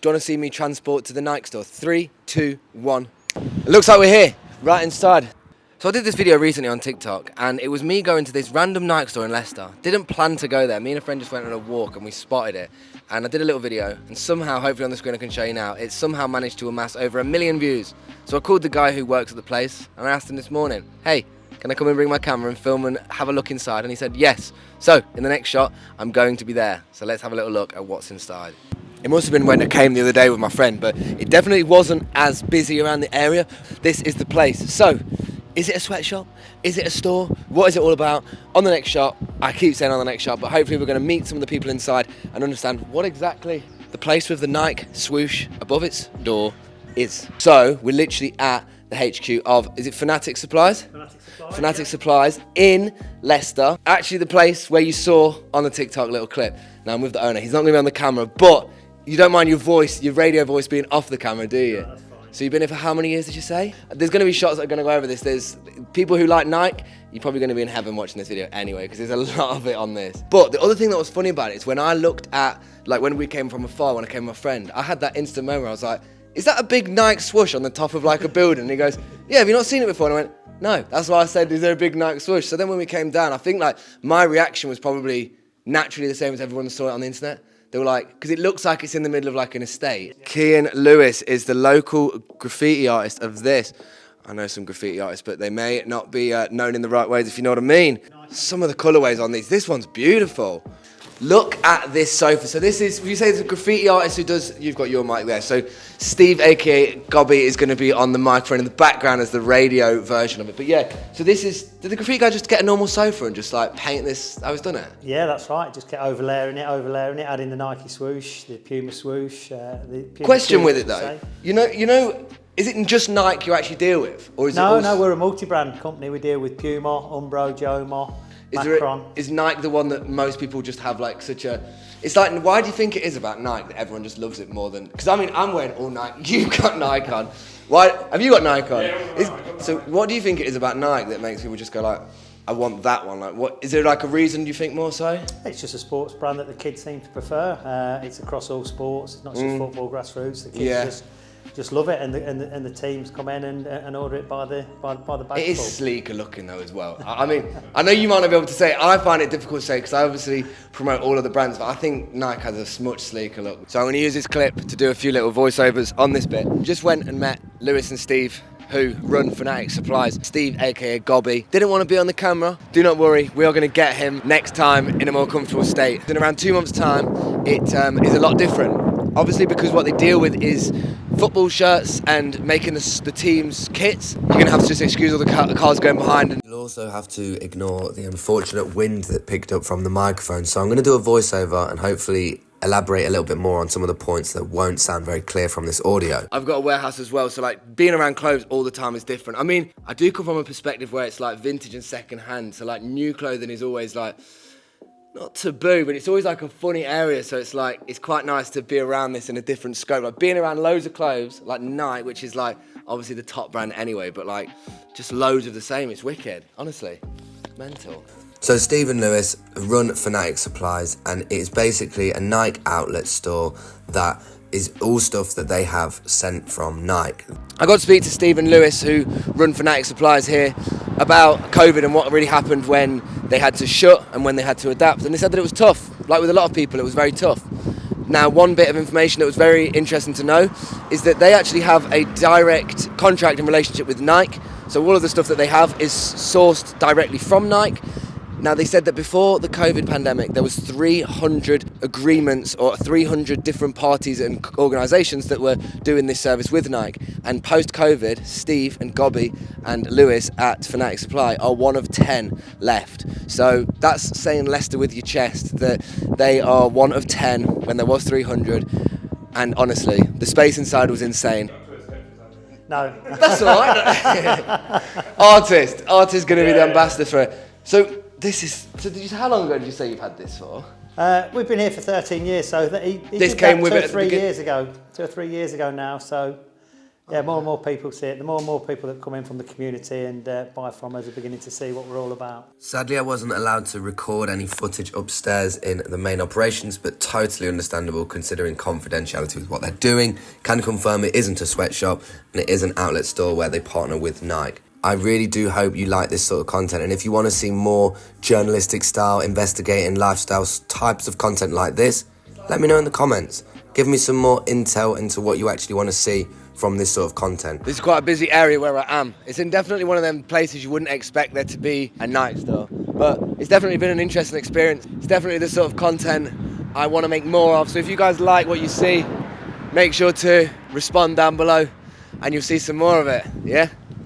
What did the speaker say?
Do you want to see me transport to the Nike store? 3, 2, 1. It looks like we're here, right inside. So I did this video recently on TikTok, and it was me going to this random Nike store in Leicester. Didn't plan to go there. Me and a friend just went on a walk and we spotted it. And I did a little video, and somehow, hopefully on the screen I can show you now, it somehow managed to amass over 1 million views. So I called the guy who works at the place, and I asked him this morning, hey, can I come and bring my camera and film and have a look inside? And he said, yes. So in the next shot, I'm going to be there. So let's have a little look at what's inside. It must have been when I came the other day with my friend, but it definitely wasn't as busy around the area. This is the place. So, is it a sweatshop? Is it a store? What is it all about? On the next shot, I keep saying on the next shot, but hopefully we're going to meet some of the people inside and understand what exactly the place with the Nike swoosh above its door is. So, we're literally at the HQ of, is it Fanatic Supplies? Fanatic Supplies in Leicester. Actually the place where you saw on the TikTok little clip. Now I'm with the owner, he's not going to be on the camera, but you don't mind your voice, your radio voice being off the camera, do you? No, that's fine. So you've been here for how many years, did you say? There's going to be shots that are going to go over this. There's people who like Nike, you're probably going to be in heaven watching this video anyway, because there's a lot of it on this. But the other thing that was funny about it is when I looked at, like when we came from afar, when I came with my friend, I had that instant moment, I was like, is that a big Nike swoosh on the top of like a building? And he goes, yeah, have you not seen it before? And I went, no. That's why I said, is there a big Nike swoosh? So then when we came down, I think like my reaction was probably naturally the same as everyone saw it on the internet. They were like, because it looks like it's in the middle of like an estate. Kean Lewis is the local graffiti artist of this. I know some graffiti artists, but they may not be known in the right ways, if you know what I mean. Some of the colorways on these, this one's beautiful. Look at this sofa. So this is, you say it's a graffiti artist who does, you've got your mic there. So Steve, aka Gobby, is going to be on the microphone in the background as the radio version of it. But yeah, so this is, did the graffiti guy just get a normal sofa and just like paint this, how he's done it? Yeah, that's right. Just kept overlaying it, adding the Nike swoosh, the Puma swoosh. The Puma Question with it though, you know, is it just Nike you actually deal with? Or is no, it no, we're a multi-brand company. We deal with Puma, Umbro, Joma. Is Nike the one that most people just have like such a... It's like, why do you think it is about Nike that everyone just loves it more than... Because I mean, I'm wearing all Nike, you've got Nike on. Why, have you got Nike on? Yeah, so what do you think it is about Nike that makes people just go like, I want that one? Like, what is there like a reason you think more so? It's just a sports brand that the kids seem to prefer. It's across all sports, it's not just football, grassroots. The kids just love it, and the teams come in and order it by the bagful. It is sleeker looking though as well. I mean, I know you might not be able to say it. I find it difficult to say because I obviously promote all of the brands, but I think Nike has a much sleeker look. So I'm going to use this clip to do a few little voiceovers on this bit. Just went and met Lewis and Steve, who run Fanatic Supplies. Steve, aka Gobby, didn't want to be on the camera. Do not worry, we are going to get him next time in a more comfortable state. In around 2 months' time, it is a lot different. Obviously, because what they deal with is football shirts and making the team's kits. You're going to have to just excuse all the cars going behind. You'll also have to ignore the unfortunate wind that picked up from the microphone. So I'm going to do a voiceover and hopefully elaborate a little bit more on some of the points that won't sound very clear from this audio. I've got a warehouse as well, so like being around clothes all the time is different. I mean, I do come from a perspective where it's like vintage and second hand, so like new clothing is always like, not taboo, but it's always like a funny area, so it's like, it's quite nice to be around this in a different scope. Like being around loads of clothes, like Nike, which is like, obviously the top brand anyway, but like, just loads of the same, it's wicked, honestly, mental. So Steve and Lewis run Fanatic Supplies, and it's basically a Nike outlet store that is all stuff that they have sent from Nike. I got to speak to Steve and Lewis, who run Fanatic Supplies here, about COVID and what really happened when they had to shut and when they had to adapt. And they said that it was tough. Like with a lot of people, it was very tough. Now, one bit of information that was very interesting to know is that they actually have a direct contract and relationship with Nike. So all of the stuff that they have is sourced directly from Nike. Now, they said that before the COVID pandemic, there was 300 agreements or 300 different parties and organisations that were doing this service with Nike. And post-COVID, Steve and Gobby and Lewis at Fanatic Supply are one of 10 left. So that's saying Leicester with your chest, that they are one of 10 when there was 300. And honestly, the space inside was insane. No. That's all right. Artist going to be the ambassador for it. So how long ago did you say you've had this for? We've been here for 13 years, so he this did came that with two it or 3 years ago. 2 or 3 years ago now, so Yeah, more and more people see it. The more and more people that come in from the community and buy from us are beginning to see what we're all about. Sadly, I wasn't allowed to record any footage upstairs in the main operations, but totally understandable considering confidentiality with what they're doing. Can confirm it isn't a sweatshop and it is an outlet store where they partner with Nike. I really do hope you like this sort of content, and if you want to see more journalistic style, investigating lifestyle types of content like this, let me know in the comments. Give me some more intel into what you actually want to see from this sort of content. This is quite a busy area where I am. It's in definitely one of them places you wouldn't expect there to be a Nike store, but it's definitely been an interesting experience. It's definitely the sort of content I want to make more of, so if you guys like what you see, make sure to respond down below and you'll see some more of it, yeah?